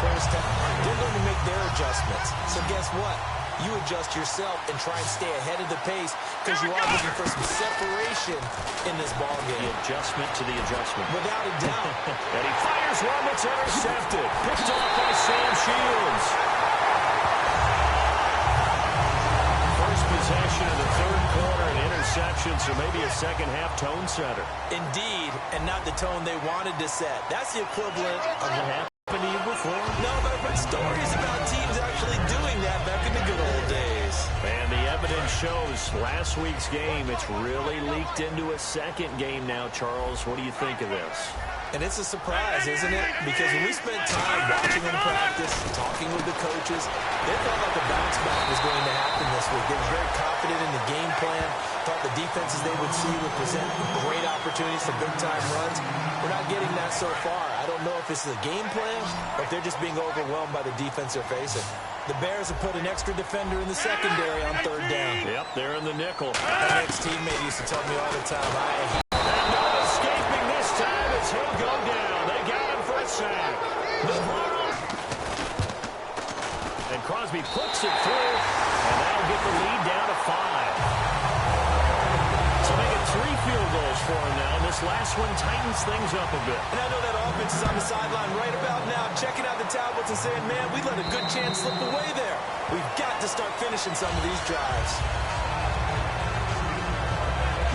first half, they're going to make their adjustments. So guess what? You adjust yourself and try and stay ahead of the pace because you are looking for some separation in this ball game. The adjustment to the adjustment. Without a doubt. And he fires one that's intercepted. Picked off by Sam Shields. First possession of the third quarter, an interception, so maybe a second-half tone setter. Indeed, and not the tone they wanted to set. That's the equivalent of what happened to you before. No, but I've heard stories about teams actually doing that back in the good old days. And the evidence shows last week's game, it's really leaked into a second game now, Charles. What do you think of this? And it's a surprise, isn't it? Because when we spent time watching them practice, talking with the coaches, they felt like a bounce back was going to happen this week. They were very confident in the game plan, thought the defenses they would see would present great opportunities for big-time runs. We're not getting that so far. I don't know if it's the game plan or if they're just being overwhelmed by the defense they're facing. The Bears have put an extra defender in the secondary on third down. Yep, they're in the nickel. My ex-teammate used to tell me all the time, and no escaping this time as he'll go down. They got him for a sack. And Crosby puts it through, and that'll get the lead down to 5. So they get 3 field goals for him now. This last one tightens things up a bit. And I know that offense is on the sideline right about now, checking out the tablets and saying, man, we let a good chance slip away there. We've got to start finishing some of these drives.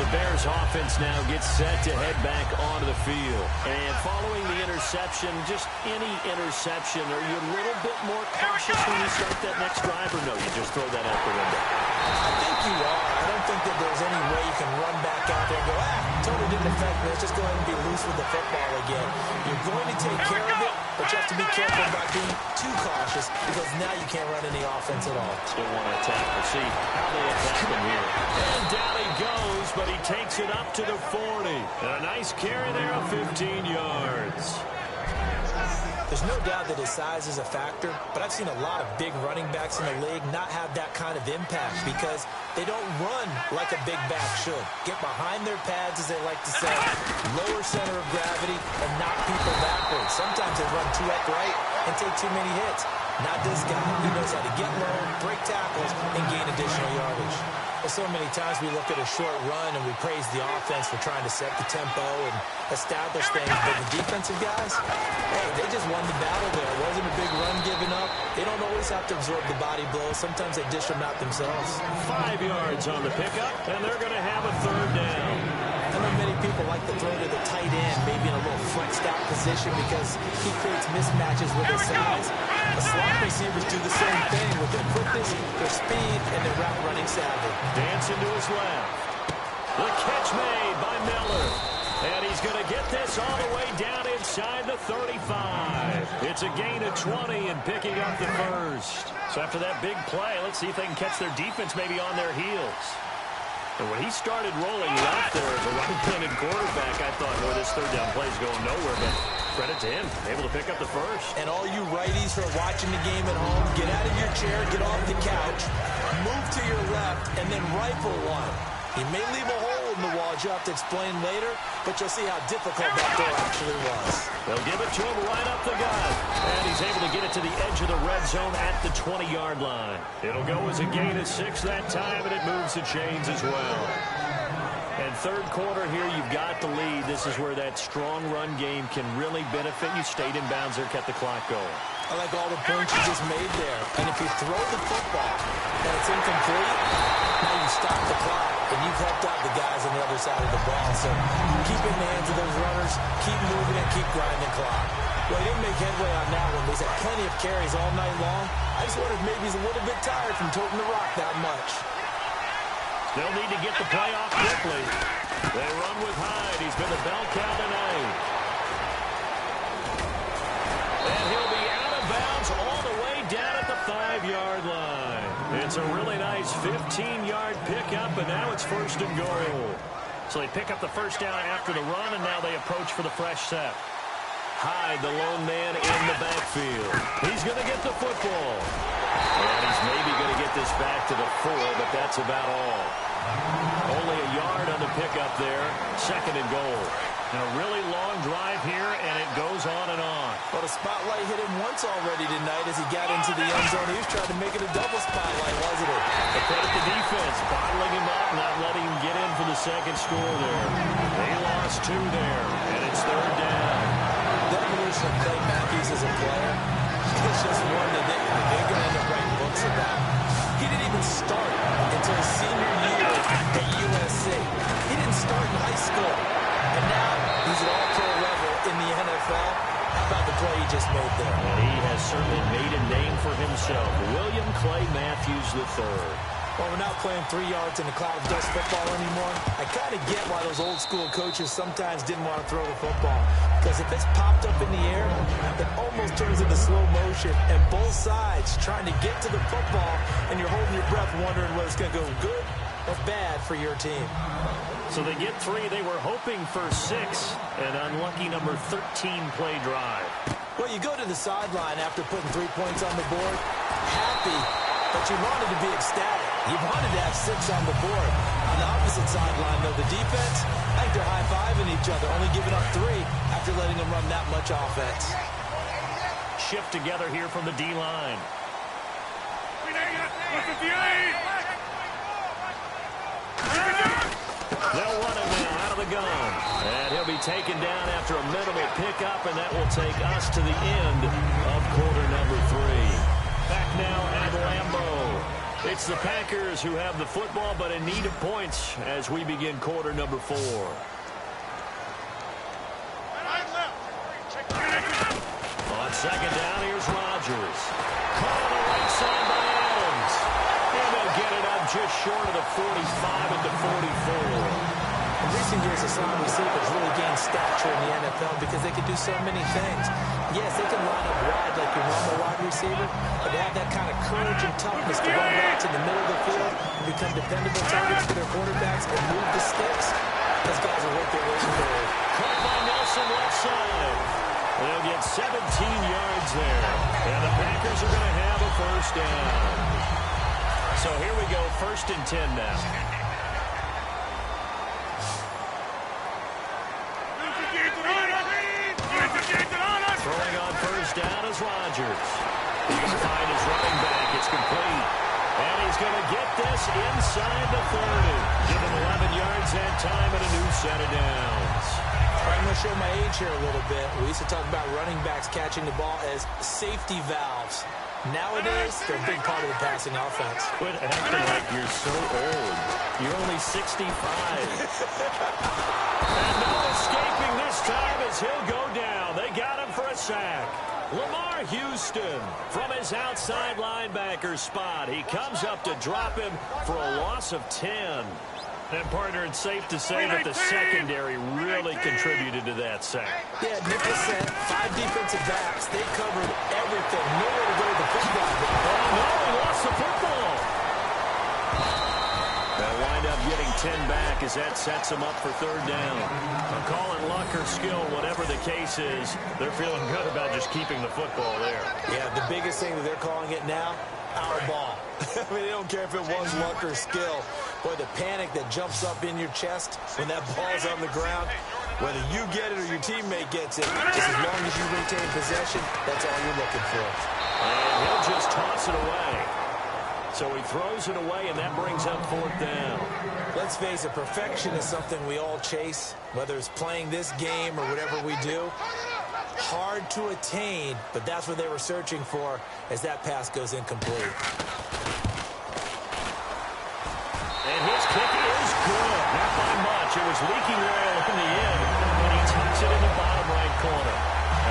The Bears offense now gets set to head back onto the field. And following the interception, just any interception, are you a little bit more cautious when you start that next drive, or no, you just throw that out the window? I think you are. I don't think that there's any way you can run back out there and go, totally didn't affect me. Let's just go ahead and be loose with the football again. You're going to take care of it, but you have to be careful about being too cautious because now you can't run any offense at all. Still want to attack. We'll see how they attack him here. And down he goes, but he takes it up to the 40. And a nice carry there of 15 yards. There's no doubt that his size is a factor, but I've seen a lot of big running backs in the league not have that kind of impact because they don't run like a big back should. Get behind their pads, as they like to say, lower center of gravity, and knock people backwards. Sometimes they run too upright and take too many hits. Not this guy. He knows how to get low, break tackles, and gain additional yardage. Well, so many times we look at a short run and we praise the offense for trying to set the tempo and establish things, but the defensive guys, hey, they just won the battle there. It wasn't a big run given up. They don't always have to absorb the body blows. Sometimes they dish them out themselves. 5 yards on the pickup, and they're going to have a third down. I know many people like to throw to the tight end, maybe in a little flexed out position because he creates mismatches with his size. The slot receivers do the same thing with their quickness, their speed, and their route running savvy. Dancing to his left. The catch made by Miller. And he's going to get this all the way down inside the 35. It's a gain of 20 and picking up the first. So after that big play, let's see if they can catch their defense maybe on their heels. And when he started rolling left there as a right-handed quarterback, I thought, boy, this third down play is going nowhere. But credit to him, able to pick up the first. And all you righties who are watching the game at home, get out of your chair, get off the couch, move to your left, and then rifle one. He may leave a hole in the wall, as you'll have to explain later, but you'll see how difficult that throw actually was. They'll give it to him right up the gut. And he's able to get it to the edge of the red zone at the 20-yard line. It'll go as a gain of 6 that time, and it moves the chains as well. And third quarter here, you've got the lead. This is where that strong run game can really benefit you. Stayed in bounds there, kept the clock going. I like all the points you just made there. And if you throw the football and it's incomplete, now you stop the clock, and you've helped out the guys on the other side of the ball. So keep in the hands of those runners, keep moving and keep grinding the clock. Well, he didn't make headway on that one. He's had plenty of carries all night long. I just wonder if maybe he's a little bit tired from toting the rock that much. They'll need to get the play off quickly. They run with Hyde. He's been the bell cow tonight. And he'll be out of bounds all the way down at the 5-yard line. It's a really nice 15-yard pickup, and now it's first and goal. So they pick up the first down after the run, and now they approach for the fresh set. Hyde, the lone man in the backfield. He's going to get the football. And he's maybe going to get this back to the 4, but that's about all. Only a yard on the pickup there. Second and goal. And a really long drive here, and it goes on and on. Well, the spotlight hit him once already tonight as he got into the end zone. He was trying to make it a double spotlight, wasn't it? They credit the defense, bottling him up, not letting him get in for the second score there. They lost 2 there, and it's 3rd down. The evolution of Clay Matthews as a player, it's just one that they're going to end up writing books about. He didn't even start until his senior year at USC. He didn't start in high school. And now he's at all-pro level in the NFL. How about the play he just made there? And he has certainly made a name for himself. William Clay Matthews III. Well, we're not playing 3 yards in a cloud of dust football anymore. I kind of get why those old-school coaches sometimes didn't want to throw the football. Because if it's popped up in the air, it almost turns into slow motion. And both sides trying to get to the football, and you're holding your breath wondering whether it's going to go good or bad for your team. So they get 3. They were hoping for 6. An unlucky number 13 play drive. Well, you go to the sideline after putting 3 points on the board, happy, but you wanted to be ecstatic. You wanted to have 6 on the board. On the opposite sideline, though, the defense, I think they're high-fiving each other, only giving up 3 after letting them run that much offense. Shift together here from the D-line. They'll run it now out of the gun. And he'll be taken down after a minimal pickup, and that will take us to the end of quarter number 3. Back now at Lambeau. It's the Packers who have the football, but in need of points as we begin quarter number 4. On second down, here's Rodgers. Caught on the right side by Adams. And they'll get it up just short of the 45 into 44. In recent years, the slot receivers really gained stature in the NFL because they can do so many things. Yes, they can line up wide like your normal wide receiver, but they have that kind of courage and toughness to run routes in the middle of the field and become dependable targets for their quarterbacks and move the sticks. Those guys are worth their weight in gold. Caught by Nelson left side. They'll get 17 yards there. And the Packers are going to have a first down. So here we go, 1st and 10 now. Throwing on first down is Rodgers. He's going to find his running back. It's complete. And he's going to get this inside the 30. Give him 11 yards that time and a new set of downs. I'm going to show my age here a little bit. We used to talk about running backs catching the ball as safety valves. Nowadays, they're a big part of the passing offense. Quit acting like you're so old. You're only 65. And no escaping this time as he'll go down. They got him for a sack. Lamar Houston from his outside linebacker spot. He comes up to drop him for a loss of 10. And, partner, it's safe to say that the secondary really contributed to that sack. Yeah, nickel set, 5 defensive backs. They covered everything. Nowhere to go with the football. Oh, no, he lost the football. They'll wind up getting 10 back as that sets them up for 3rd down. I'm calling luck or skill, whatever the case is. They're feeling good about just keeping the football there. Yeah, the biggest thing that they're calling it now, our ball. I mean, they don't care if it was luck or skill. Boy, the panic that jumps up in your chest when that ball's on the ground, whether you get it or your teammate gets it, just as long as you retain possession, that's all you're looking for. And he'll just toss it away. So he throws it away, and that brings up 4th down. Let's face it, perfection is something we all chase, whether it's playing this game or whatever we do. Hard to attain, but that's what they were searching for as that pass goes incomplete. And his kick is good. Not by much. It was leaking oil in the end, and he tucks it in the bottom right corner.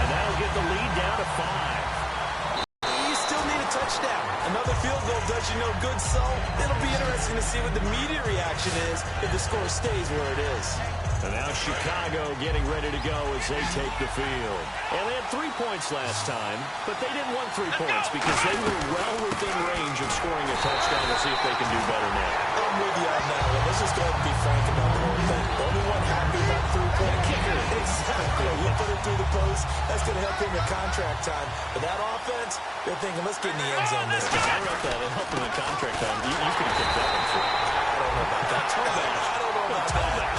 And that'll get the lead down to 5. You still need a touchdown. Another field goal does you no good, so it'll be interesting to see what the media reaction is if the score stays where it is. And now Chicago getting ready to go as they take the field. And they had 3 points last time, but they didn't want 3 points because they were well within range of scoring a touchdown. We'll see if they can do better now. I'm with you on that one. Let's just go ahead and be frank about the whole thing. The only one happy about 3-point kicker. Exactly. You put it through the post, that's going to help him in contract time. But that offense, they're thinking, let's get in the end zone this time. I wrote that. It helped him in contract time. You could have kicked that one too. I don't know about that. I don't know about that.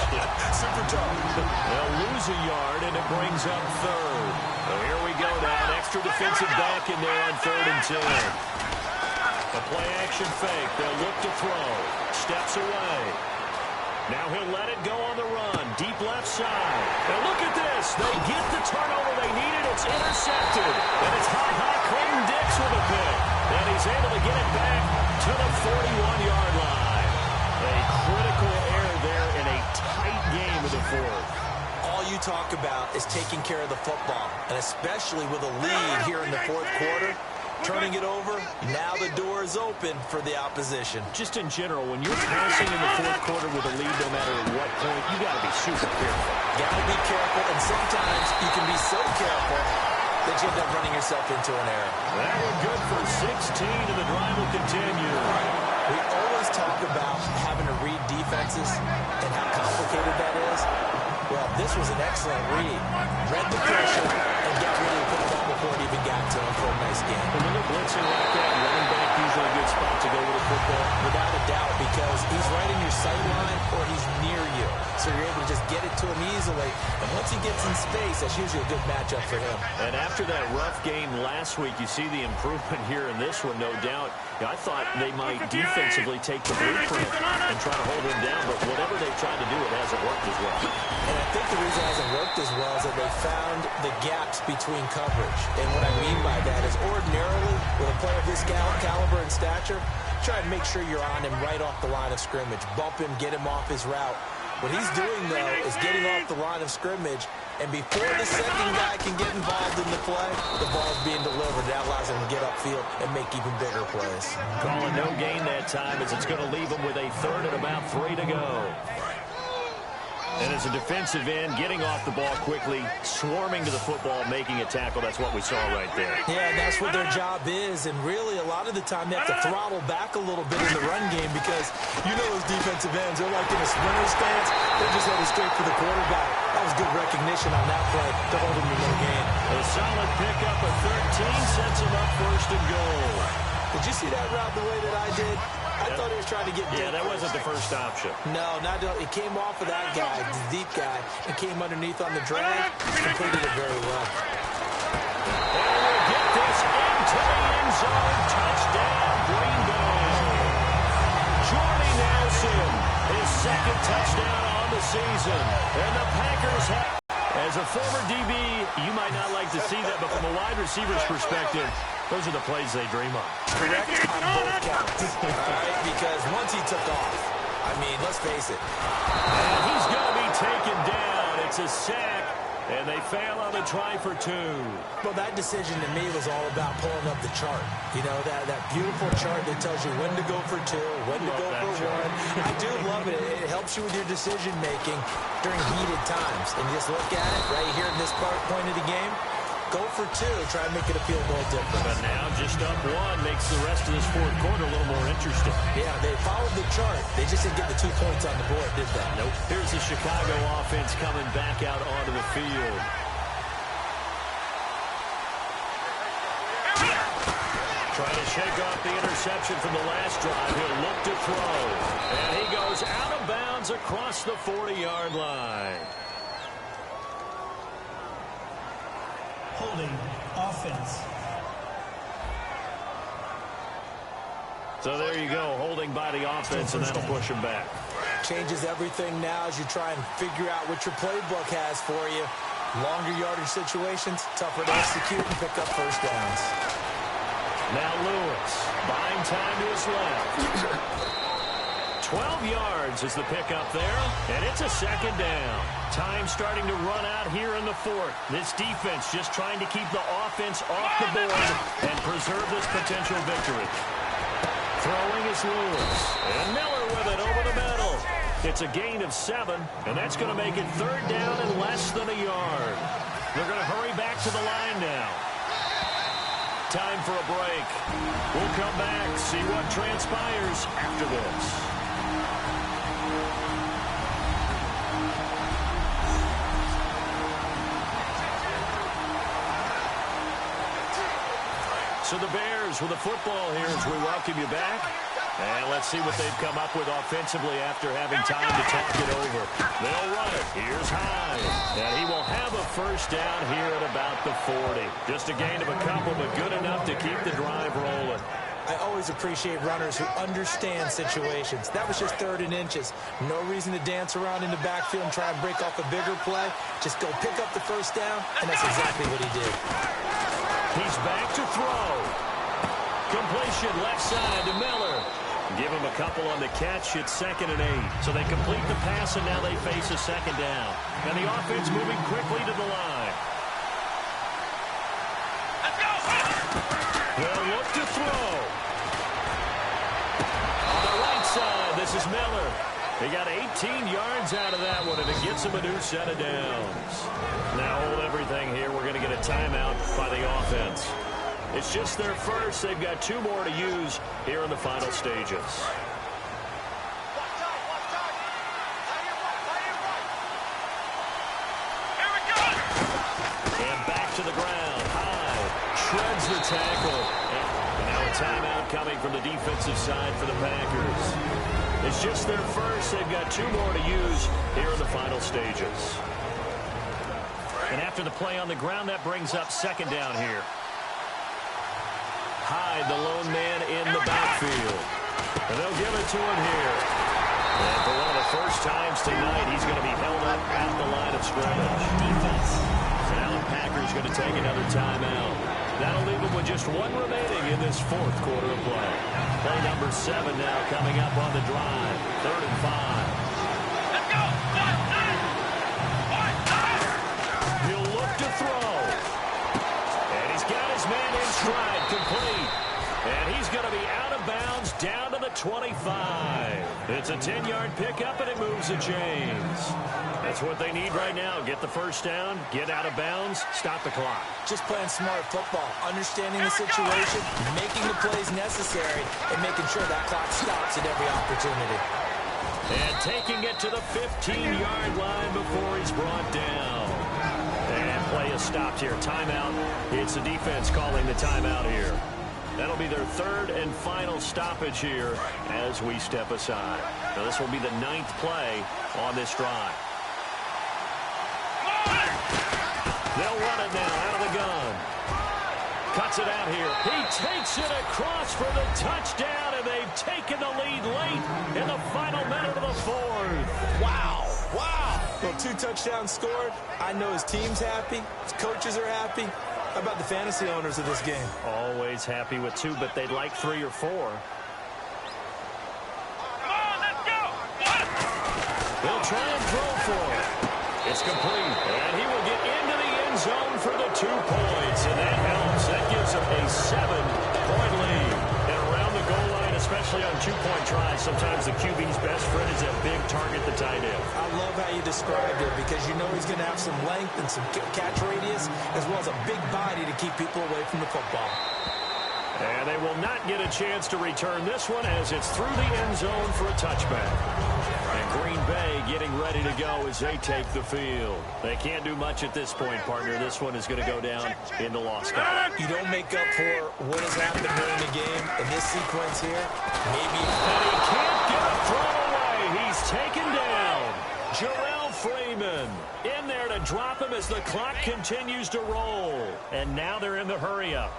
Super tough. They'll lose a yard, and it brings up 3rd. So here we go now extra defensive back in there on 3rd and 10. A play-action fake. They'll look to throw. Steps away. Now he'll let it go on the run. Deep left side. And look at this. They get the turnover they needed. It's intercepted. And it's hot Clayton Dix with a pick. And he's able to get it back to the 41-yard line. A critical error there in a tight game of the 4th. All you talk about is taking care of the football, and especially with a lead here in the 4th quarter. Turning it over, now the door is open for the opposition. Just in general, when you're passing in the 4th quarter with a lead, no matter at what point, you got to be super careful. Got to be careful, and sometimes you can be so careful that you end up running yourself into an error. That one good for 16, and the drive will continue. We always talk about having to read defenses and how complicated that is. Well, this was an excellent read. Read the pressure and got rid of the football before it even got to him for a nice game. And when they're blitzing like that, running back usually a good spot to go with the football. Without a doubt, because he's right in your sight line or he's near you. So you're able to just get it to him easily. And once he gets in space, that's usually a good matchup for him. And after that rough game last week, you see the improvement here in this one, no doubt. I thought they might defensively take the blueprint and try to hold him down, but whatever they've tried to do, it hasn't worked as well. And I think the reason it hasn't worked as well is that they found the gaps between coverage. And what I mean by that is ordinarily, with a player of this caliber and stature, try to make sure you're on him right off the line of scrimmage. Bump him, get him off his route. What he's doing, though, is getting off the line of scrimmage, and before the second guy can get involved in the play, the ball's being delivered. That allows him to get upfield and make even bigger plays. Calling no gain that time as it's going to leave him with a 3rd and about 3 to go. And as a defensive end, getting off the ball quickly, swarming to the football, making a tackle, that's what we saw right there. Yeah, that's what their job is, and really a lot of the time they have to throttle back a little bit in the run game because you know those defensive ends, they're like in a sprinter stance, they're just headed straight for the quarterback. That was good recognition on that play to hold him to no gain. A solid pickup of 13 sets him up 1st and goal. Did you see that route the way that I did? I thought he was trying to get deep. Yeah, that wasn't the first option. No, not at all. It came off of that guy, the deep guy, and came underneath on the drag. Completed it very well. And we'll get this into the end zone. Touchdown, Green Bay. Jordy Nelson, his 2nd touchdown on the season. And the Packers have... As a former DB, you might not like to see that, but from a wide receiver's perspective, those are the plays they dream of. Correct on both counts. All right, because once he took off, I mean, let's face it. And he's going to be taken down. It's a sack, and they fail on the try for 2. Well, that decision to me was all about pulling up the chart. You know, that beautiful chart that tells you when to go for 2, when to go for 1. I do love it. It helps you with your decision-making during heated times. And you just look at it right here in this point of the game. Go for 2. Try to make it appeal a little different. But now just up 1 makes the rest of this 4th quarter a little more interesting. Yeah, they followed the chart. They just didn't get the 2 points on the board, did they? Nope. Here's the Chicago offense coming back out onto the field. Trying to shake off the interception from the last drive. He'll look to throw. And he goes out of bounds across the 40-yard line. Holding offense. So there you go, holding by the offense, and that'll push him back. Changes everything now as you try and figure out what your playbook has for you. Longer yardage situations, tougher to execute and pick up first downs. Now Lewis, buying time to his left. 12 yards is the pickup there, and it's a 2nd down. Time starting to run out here in the 4th. This defense just trying to keep the offense off the board and preserve this potential victory. Throwing is Lewis, and Miller with it over the middle. It's a gain of 7, and that's going to make it 3rd down and less than a yard. They're going to hurry back to the line now. Time for a break. We'll come back, see what transpires after this. So the Bears with the football here as we welcome you back. And let's see what they've come up with offensively after having time to talk it over. They'll run it. Here's Hyde. And he will have a first down here at about the 40. Just a gain of a couple, but good enough to keep the drive rolling. I always appreciate runners who understand situations. That was just 3rd and inches. No reason to dance around in the backfield and try and break off a bigger play. Just go pick up the first down, and that's exactly what he did. He's back to throw. Completion left side to Miller. Give him a couple on the catch. It's 2nd and 8. So they complete the pass, and now they face a 2nd down. And the offense moving quickly to the line. They'll look to throw. On the right side, this is Miller. He got 18 yards out of that one, and it gets him a new set of downs. Now hold everything here. We're going to get a timeout by the offense. It's just their first. They've got 2 more to use here in the final stages. And back to the ground. Hyde shreds the tackle. And now a timeout coming from the defensive side for the Packers. It's just their first. They've got 2 more to use here in the final stages. And after the play on the ground, that brings up 2nd down here. Hyde, the lone man in the backfield. And they'll give it to him here. And for one of the first times tonight, he's going to be held up at the line of scrimmage. Defense. So now the Packers going to take another timeout. That'll leave them with just 1 remaining in this 4th quarter of play. Play number 7 now coming up on the drive. 3rd and 5. Let's go. He'll look to throw. And he's got his man in stride, complete. And he's going to be out of bounds down to the 25. It's a 10-yard pickup, and it moves the chains. That's what they need right now. Get the first down, get out of bounds, stop the clock. Just playing smart football, understanding the situation, making the plays necessary, and making sure that clock stops at every opportunity. And taking it to the 15-yard line before he's brought down. And play is stopped here. Timeout. It's the defense calling the timeout here. That'll be their 3rd and final stoppage here as we step aside. Now this will be the 9th play on this drive. They'll run it now out of the gun. Cuts it out here. He takes it across for the touchdown, and they've taken the lead late in the final minute of the 4th. Wow. Wow. Well, 2 touchdowns scored. I know his team's happy. His coaches are happy. How about the fantasy owners of this game? Always happy with 2, but they'd like 3 or 4. They'll try and throw for it. It's complete, and he will get into the end zone for the 2 points, and that helps. That gives him a 7-point lead. And around the goal line, especially on 2-point tries, sometimes the QB's best friend is a big target, the tight end. I love how you described it because you know he's going to have some length and some catch radius as well as a big body to keep people away from the football. And they will not get a chance to return this one as it's through the end zone for a touchback. And Green Bay getting ready to go as they take the field. They can't do much at this point, partner. This one is going to go down in the loss column. You don't make up for what has happened during the game in this sequence here. Maybe. And he can't get a throw away. He's taken down. Jarrell Freeman in there to drop him as the clock continues to roll. And now they're in the hurry-up.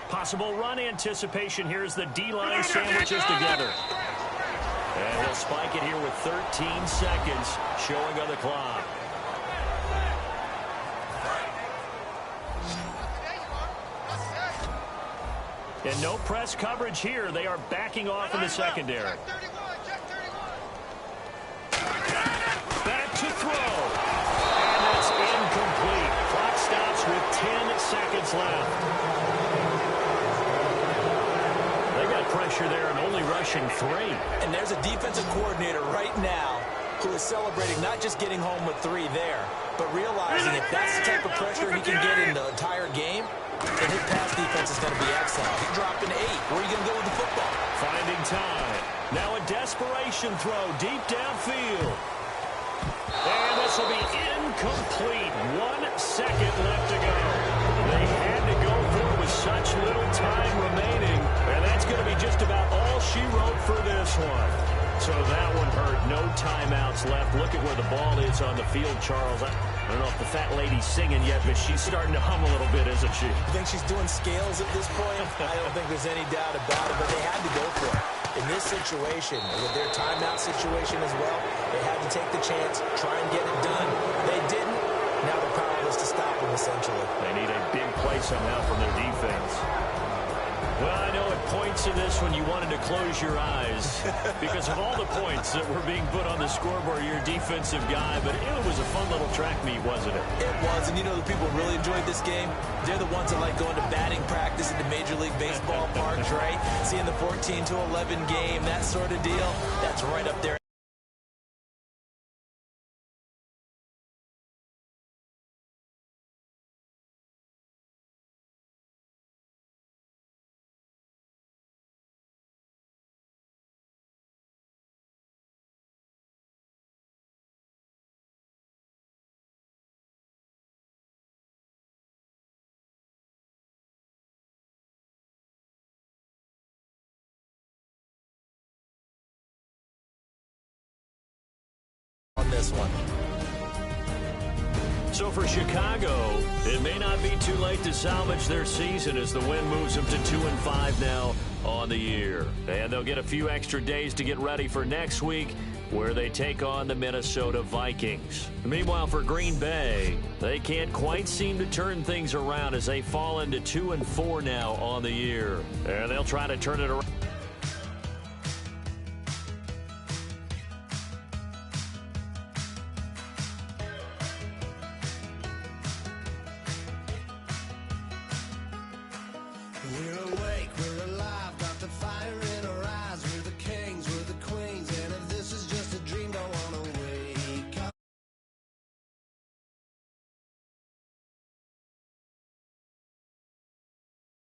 Possible run anticipation here as the D-line sandwiches together. And he'll spike it here with 13 seconds showing on the clock. And no press coverage here. They are backing off in the secondary. Back to throw. And that's incomplete. Clock stops with 10 seconds left. Pressure there and only rushing 3. And there's a defensive coordinator right now who is celebrating not just getting home with 3 there, but realizing if that's the type of pressure he can get in the entire game, then his pass defense is going to be excellent. He dropped an 8. Where are you going to go with the football? Finding time. Now a desperation throw deep downfield. And this will be incomplete. 1 second left to go. They had to go for it with such little time remaining, and that's going to be just about all she wrote for this one. So that one hurt. No timeouts left. Look at where the ball is on the field, Charles. I don't know if the fat lady's singing yet, but she's starting to hum a little bit, isn't she? You think she's doing scales at this point? I don't think there's any doubt about it, but they had to go for it. In this situation, with their timeout situation as well, they had to take the chance, try and get it done. They didn't. Now they're powerless to stop them, essentially. They need a big play somehow from their defense. Well, I know at points in this one you wanted to close your eyes because of all the points that were being put on the scoreboard, you're a defensive guy, but it was a fun little track meet, wasn't it? It was, and you know the people really enjoyed this game? They're the ones that like going to batting practice at the Major League Baseball parks, right? Seeing the 14-11 game, that sort of deal, that's right up there. On this one. So for Chicago, it may not be too late to salvage their season as the win moves them to 2-5 now on the year. And they'll get a few extra days to get ready for next week, where they take on the Minnesota Vikings. Meanwhile, for Green Bay, they can't quite seem to turn things around as they fall into 2-4 now on the year. And they'll try to turn it around.